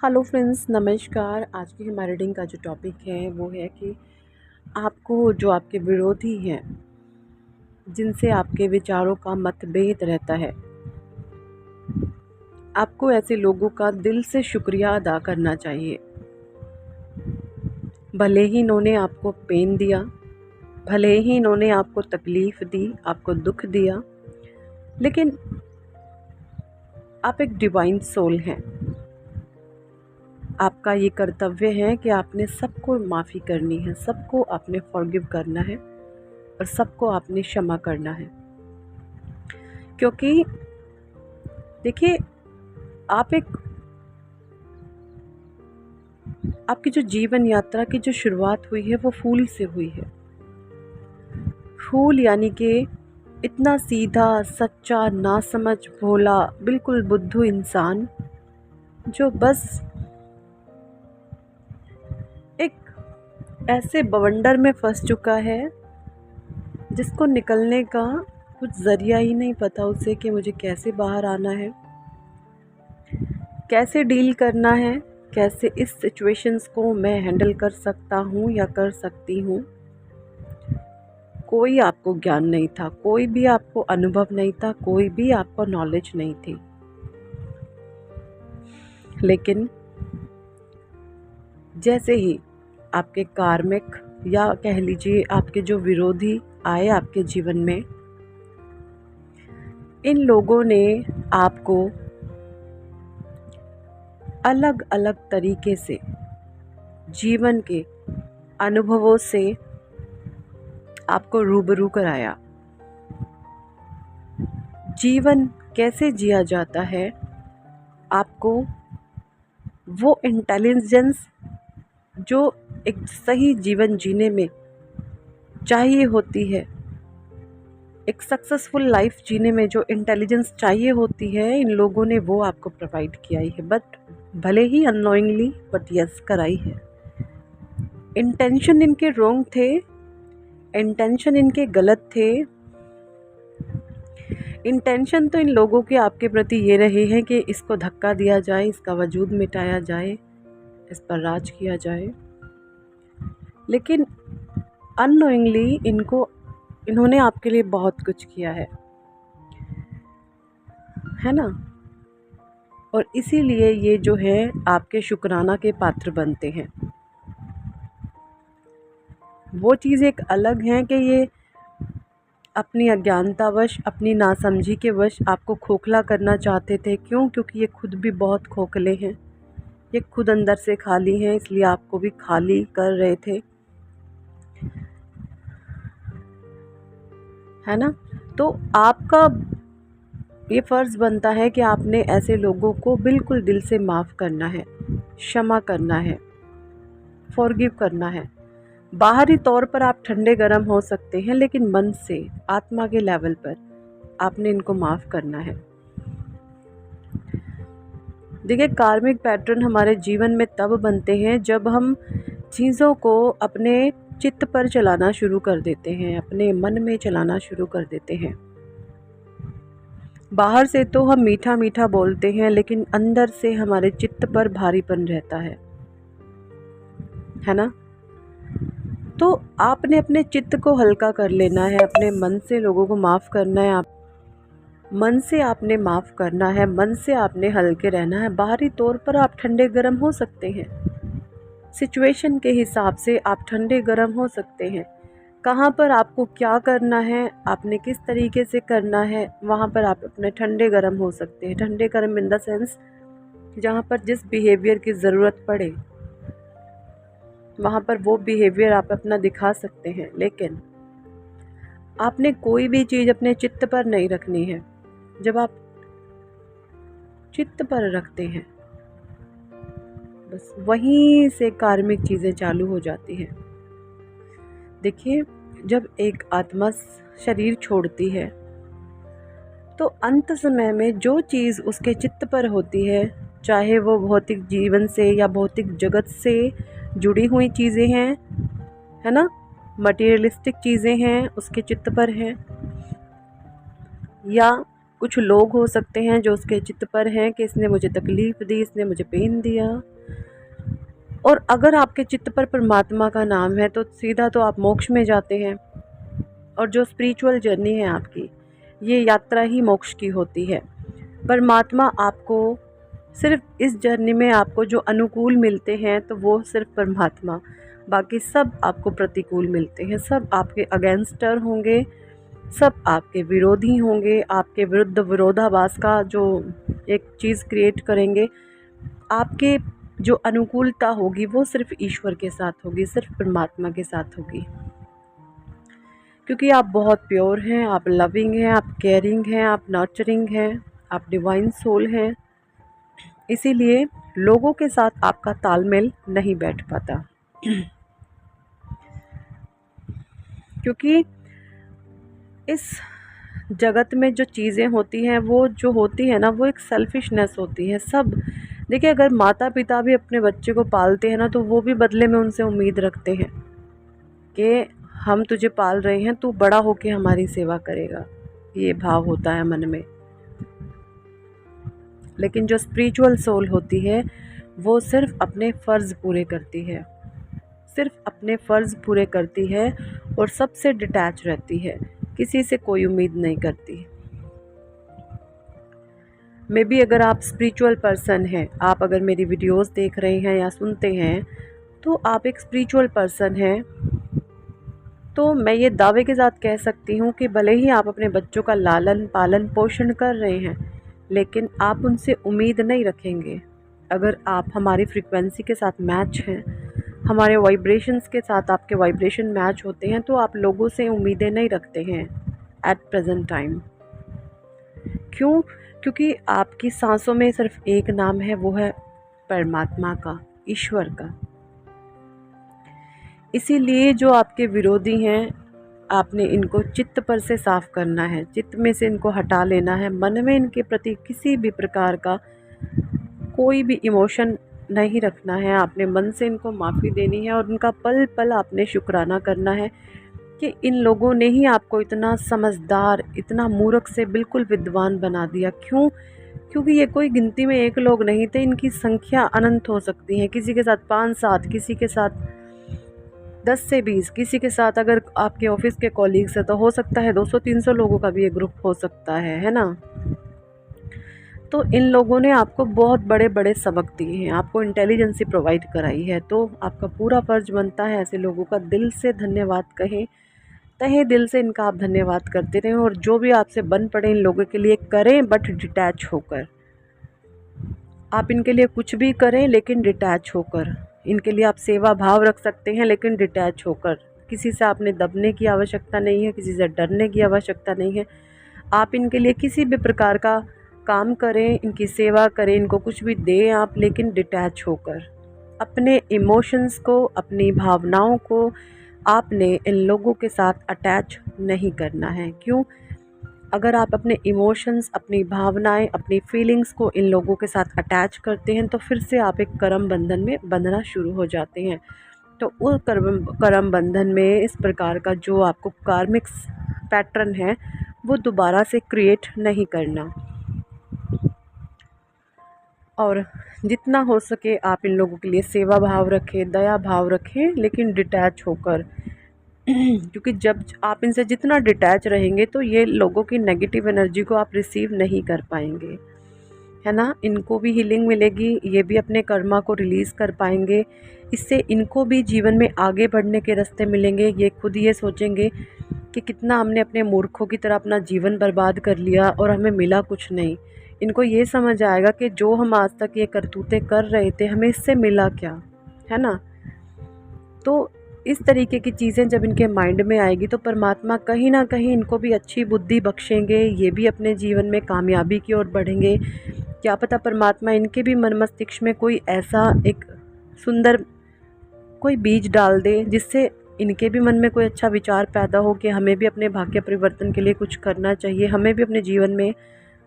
Hello friends, नमस्कार। आज की हमारी रीडिंग का जो टॉपिक है वो है कि आपको जो आपके विरोधी हैं, जिनसे आपके विचारों का मतभेद रहता है, आपको ऐसे लोगों का दिल से शुक्रिया अदा करना चाहिए। भले ही इन्होंने आपको पेन दिया, भले ही इन्होंने आपको तकलीफ़ दी, आपको दुख दिया, लेकिन आप एक डिवाइन सोल हैं। आपका ये कर्तव्य है कि आपने सबको माफ़ी करनी है, सबको आपने फॉरगिव करना है और सबको आपने क्षमा करना है। क्योंकि देखिए, आप एक आपकी जो जीवन यात्रा की जो शुरुआत हुई है वो फूल से हुई है। फूल यानी कि इतना सीधा, सच्चा, नासमझ, भोला, बिल्कुल बुद्धू इंसान जो बस एक ऐसे बवंडर में फंस चुका है जिसको निकलने का कुछ ज़रिया ही नहीं पता उसे कि मुझे कैसे बाहर आना है, कैसे डील करना है, कैसे इस सिचुएशंस को मैं हैंडल कर सकता हूँ या कर सकती हूँ। कोई आपको ज्ञान नहीं था, कोई भी आपको अनुभव नहीं था, कोई भी आपको नॉलेज नहीं थी। लेकिन जैसे ही आपके कार्मिक या कह लीजिए आपके जो विरोधी आए आपके जीवन में, इन लोगों ने आपको अलग अलग तरीके से जीवन के अनुभवों से आपको रूबरू कराया। जीवन कैसे जिया जाता है, आपको वो इंटेलिजेंस जो एक सही जीवन जीने में चाहिए होती है, एक सक्सेसफुल लाइफ जीने में जो इंटेलिजेंस चाहिए होती है, इन लोगों ने वो आपको प्रोवाइड किया ही है। बट भले ही अननोइंगली, बट यस, कराई है। इंटेंशन इनके रॉन्ग थे, इंटेंशन इनके गलत थे। इंटेंशन तो इन लोगों के आपके प्रति ये रहे हैं कि इसको धक्का दिया जाए, इसका वजूद मिटाया जाए, इस पर राज किया जाए। लेकिन अननोइंगली इन्होंने आपके लिए बहुत कुछ किया है ना। और इसीलिए ये जो है आपके शुक्राना के पात्र बनते हैं। वो चीज़ एक अलग है कि ये अपनी अज्ञानतावश, अपनी नासमझी के वश आपको खोखला करना चाहते थे। क्यों? क्योंकि ये खुद भी बहुत खोखले हैं, ये खुद अंदर से खाली हैं, इसलिए आपको भी खाली कर रहे थे, है ना। तो आपका ये फ़र्ज़ बनता है कि आपने ऐसे लोगों को बिल्कुल दिल से माफ़ करना है, क्षमा करना है, फॉरगिव करना है। बाहरी तौर पर आप ठंडे गर्म हो सकते हैं, लेकिन मन से, आत्मा के लेवल पर आपने इनको माफ़ करना है। देखिए, कार्मिक पैटर्न हमारे जीवन में तब बनते हैं जब हम चीज़ों को अपने चित्त पर चलाना शुरू कर देते हैं, अपने मन में चलाना शुरू कर देते हैं। बाहर से तो हम मीठा मीठा बोलते हैं, लेकिन अंदर से हमारे चित्त पर भारीपन रहता है ना। तो आपने अपने चित्त को हल्का कर लेना है, अपने मन से लोगों को माफ़ करना है। आप मन से आपने माफ़ करना है, मन से आपने हल्के रहना है। बाहरी तौर पर आप ठंडे गर्म हो सकते हैं, सिचुएशन के हिसाब से आप ठंडे गर्म हो सकते हैं। कहाँ पर आपको क्या करना है, आपने किस तरीके से करना है, वहाँ पर आप अपने ठंडे गर्म हो सकते हैं। ठंडे गर्म इन द सेंस, जहाँ पर जिस बिहेवियर की ज़रूरत पड़े वहाँ पर वो बिहेवियर आप अपना दिखा सकते हैं। लेकिन आपने कोई भी चीज़ अपने चित्त पर नहीं रखनी है। जब आप चित्त पर रखते हैं, बस वहीं से कार्मिक चीज़ें चालू हो जाती हैं। देखिए, जब एक आत्मा शरीर छोड़ती है तो अंत समय में जो चीज़ उसके चित्त पर होती है, चाहे वो भौतिक जीवन से या भौतिक जगत से जुड़ी हुई चीज़ें हैं, है ना, मटेरियलिस्टिक चीज़ें हैं, उसके चित्त पर हैं, या कुछ लोग हो सकते हैं जो उसके चित्त पर हैं कि इसने मुझे तकलीफ़ दी, इसने मुझे पेन दिया। और अगर आपके चित्त पर परमात्मा का नाम है तो सीधा तो आप मोक्ष में जाते हैं। और जो स्पिरिचुअल जर्नी है आपकी, ये यात्रा ही मोक्ष की होती है। परमात्मा आपको सिर्फ इस जर्नी में आपको जो अनुकूल मिलते हैं तो वो सिर्फ परमात्मा, बाकी सब आपको प्रतिकूल मिलते हैं। सब आपके अगेंस्टर होंगे, सब आपके विरोधी होंगे, आपके विरुद्ध विरोधाभास का जो एक चीज़ क्रिएट करेंगे। आपके जो अनुकूलता होगी वो सिर्फ ईश्वर के साथ होगी, सिर्फ परमात्मा के साथ होगी, क्योंकि आप बहुत प्योर हैं, आप लविंग हैं, आप केयरिंग हैं, आप नर्चरिंग हैं, आप डिवाइन सोल हैं। इसीलिए लोगों के साथ आपका तालमेल नहीं बैठ पाता, क्योंकि इस जगत में जो चीज़ें होती हैं वो जो होती है ना, वो एक सेल्फिशनेस होती है। सब देखिए, अगर माता पिता भी अपने बच्चे को पालते हैं ना, तो वो भी बदले में उनसे उम्मीद रखते हैं कि हम तुझे पाल रहे हैं, तू बड़ा होके हमारी सेवा करेगा। ये भाव होता है मन में। लेकिन जो स्पिरिचुअल सोल होती है वो सिर्फ अपने फ़र्ज़ पूरे करती है, सिर्फ अपने फ़र्ज़ पूरे करती है और सबसे डिटैच रहती है, किसी से कोई उम्मीद नहीं करती। मे बी अगर आप स्पिरिचुअल पर्सन हैं, आप अगर मेरी वीडियोस देख रहे हैं या सुनते हैं, तो आप एक स्पिरिचुअल पर्सन हैं। तो मैं ये दावे के साथ कह सकती हूँ कि भले ही आप अपने बच्चों का लालन पालन पोषण कर रहे हैं, लेकिन आप उनसे उम्मीद नहीं रखेंगे। अगर आप हमारी फ्रीक्वेंसी के साथ मैच हैं, हमारे वाइब्रेशंस के साथ आपके वाइब्रेशन मैच होते हैं, तो आप लोगों से उम्मीदें नहीं रखते हैं एट प्रेजेंट टाइम। क्यों? क्योंकि आपकी सांसों में सिर्फ एक नाम है, वो है परमात्मा का, ईश्वर का। इसीलिए जो आपके विरोधी हैं, आपने इनको चित्त पर से साफ़ करना है, चित्त में से इनको हटा लेना है। मन में इनके प्रति किसी भी प्रकार का कोई भी इमोशन नहीं रखना है। आपने मन से इनको माफ़ी देनी है और उनका पल पल आपने शुक्राना करना है कि इन लोगों ने ही आपको इतना समझदार, इतना मूर्ख से बिल्कुल विद्वान बना दिया। क्यों? क्योंकि ये कोई गिनती में एक लोग नहीं थे, इनकी संख्या अनंत हो सकती है। किसी के साथ 5-7, किसी के साथ 10 से 20, किसी के साथ अगर आपके ऑफिस के कॉलीग्स हैं तो हो सकता है 200-300 लोगों का भी एक ग्रुप हो सकता है ना। तो इन लोगों ने आपको बहुत बड़े बड़े सबक दिए हैं, आपको इंटेलिजेंसी प्रोवाइड कराई है। तो आपका पूरा फ़र्ज बनता है ऐसे लोगों का दिल से धन्यवाद कहें, तहे दिल से इनका आप धन्यवाद करते रहें। और जो भी आपसे बन पड़े इन लोगों के लिए करें, बट डिटैच होकर। आप इनके लिए कुछ भी करें लेकिन डिटैच होकर। इनके लिए आप सेवा भाव रख सकते हैं लेकिन डिटैच होकर। किसी से आपने दबने की आवश्यकता नहीं है, किसी से डरने की आवश्यकता नहीं है। आप इनके लिए किसी भी प्रकार का काम करें, इनकी सेवा करें, इनको कुछ भी दें आप, लेकिन डिटैच होकर। अपने इमोशंस को, अपनी भावनाओं को आपने इन लोगों के साथ अटैच नहीं करना है। क्यों? अगर आप अपने इमोशंस, अपनी भावनाएं, अपनी फीलिंग्स को इन लोगों के साथ अटैच करते हैं तो फिर से आप एक कर्म बंधन में बंधना शुरू हो जाते हैं। तो उस कर्म बंधन में इस प्रकार का जो आपको कार्मिक पैटर्न है वो दोबारा से क्रिएट नहीं करना। और जितना हो सके आप इन लोगों के लिए सेवा भाव रखें, दया भाव रखें, लेकिन डिटैच होकर। क्योंकि जब आप इनसे जितना डिटैच रहेंगे तो ये लोगों की नेगेटिव एनर्जी को आप रिसीव नहीं कर पाएंगे, है ना। इनको भी हीलिंग मिलेगी, ये भी अपने कर्मा को रिलीज़ कर पाएंगे। इससे इनको भी जीवन में आगे बढ़ने के रास्ते मिलेंगे। ये खुद ये सोचेंगे कि कितना हमने अपने मूर्खों की तरह अपना जीवन बर्बाद कर लिया और हमें मिला कुछ नहीं। इनको ये समझ आएगा कि जो हम आज तक ये करतूतें कर रहे थे, हमें इससे मिला क्या, है ना। तो इस तरीके की चीज़ें जब इनके माइंड में आएगी तो परमात्मा कहीं ना कहीं इनको भी अच्छी बुद्धि बख्शेंगे, ये भी अपने जीवन में कामयाबी की ओर बढ़ेंगे। क्या पता परमात्मा इनके भी मन मस्तिष्क में कोई ऐसा एक सुंदर कोई बीज डाल दे जिससे इनके भी मन में कोई अच्छा विचार पैदा हो कि हमें भी अपने भाग्य परिवर्तन के लिए कुछ करना चाहिए, हमें भी अपने जीवन में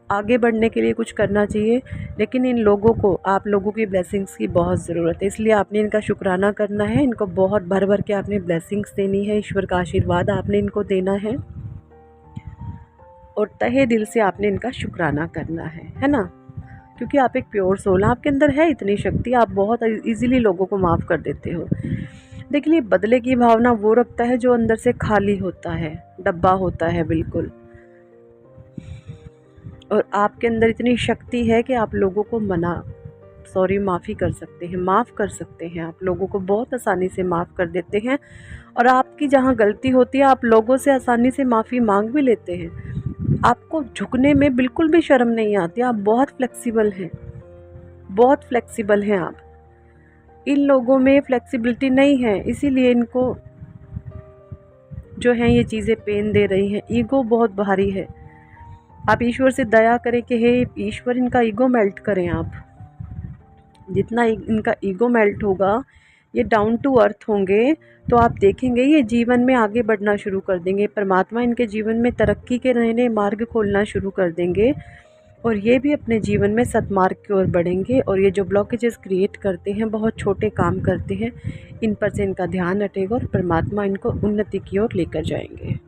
आगे बढ़ने के लिए कुछ करना चाहिए। लेकिन इन लोगों को, आप लोगों की ब्लेसिंग्स की बहुत ज़रूरत है, इसलिए आपने इनका शुक्राना करना है। इनको बहुत भर भर के आपने ब्लेसिंग्स देनी है, ईश्वर का आशीर्वाद आपने इनको देना है। और तहे दिल से आपने इनका शुक्राना करना है ना। क्योंकि आप एक प्योर सोल, आपके अंदर है इतनी शक्ति, आप बहुत इजीली लोगों को माफ़ कर देते हो। देखिए, बदले की भावना वो रखता है जो अंदर से खाली होता है, डब्बा होता है बिल्कुल। और आपके अंदर इतनी शक्ति है कि आप लोगों को माफ़ी कर सकते हैं, माफ़ कर सकते हैं। आप लोगों को बहुत आसानी से माफ़ कर देते हैं। और आपकी जहाँ गलती होती है, आप लोगों से आसानी से माफ़ी मांग भी लेते हैं। आपको झुकने में बिल्कुल भी शर्म नहीं आती। आप बहुत फ्लेक्सिबल हैं, बहुत फ्लेक्सिबल हैं आप। इन लोगों में फ्लेक्सिबिलिटी नहीं है, इसीलिए इनको जो है ये चीज़ें पेन दे रही हैं। ईगो बहुत भारी है। आप ईश्वर से दया करें कि हे ईश्वर, इनका ईगो मेल्ट करें आप। जितना इनका ईगो मेल्ट होगा, ये डाउन टू अर्थ होंगे, तो आप देखेंगे ये जीवन में आगे बढ़ना शुरू कर देंगे। परमात्मा इनके जीवन में तरक्की के नए नए मार्ग खोलना शुरू कर देंगे और ये भी अपने जीवन में सतमार्ग की ओर बढ़ेंगे। और ये जो ब्लॉकेजेस क्रिएट करते हैं, बहुत छोटे काम करते हैं, इन पर से इनका ध्यान हटेगा और परमात्मा इनको उन्नति की ओर लेकर जाएंगे।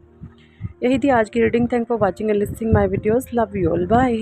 यही थी आज की reading. Thank for watching and listening my videos. Love you all, bye.